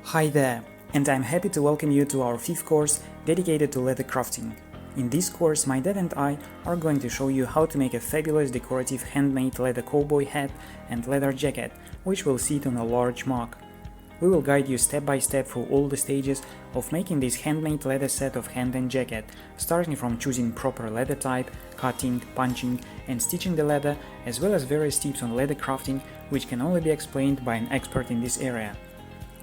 Hi there, and I'm happy to welcome you to our 5th course dedicated to leather crafting. In this course, my dad and I are going to show you how to make a fabulous decorative handmade leather cowboy hat and leather jacket, which will sit on a large mug. We will guide you step by step through all the stages of making this handmade leather set of hand and jacket, starting from choosing proper leather type, cutting, punching and stitching the leather, as well as various tips on leather crafting which can only be explained by an expert in this area.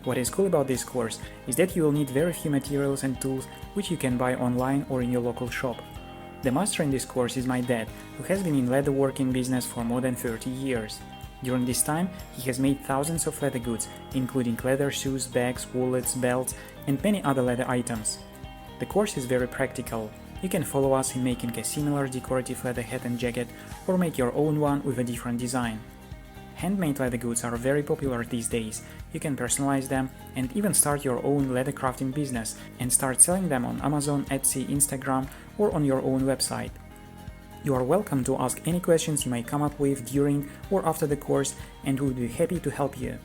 What is cool about this course is that you will need very few materials and tools which you can buy online or in your local shop. The master in this course is my dad, who has been in leatherworking business for more than 30 years. During this time, he has made thousands of leather goods, including leather shoes, bags, wallets, belts, and many other leather items. The course is very practical. You can follow us in making a similar decorative leather hat and jacket, or make your own one with a different design. Handmade leather goods are very popular these days. You can personalize them and even start your own leather crafting business and start selling them on Amazon, Etsy, Instagram, or on your own website. You are welcome to ask any questions you may come up with during or after the course, and we will be happy to help you.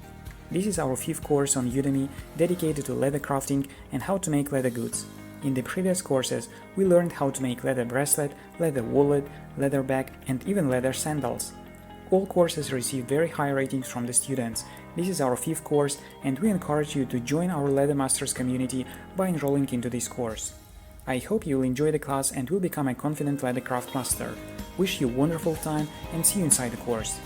This is our 5th course on Udemy dedicated to leather crafting and how to make leather goods. In the previous courses, we learned how to make leather bracelet, leather wallet, leather bag, and even leather sandals. All courses receive very high ratings from the students. This is our 5th course, and we encourage you to join our Leather Masters community by enrolling into this course. I hope you will enjoy the class and will become a confident leather craft master. Wish you a wonderful time and see you inside the course.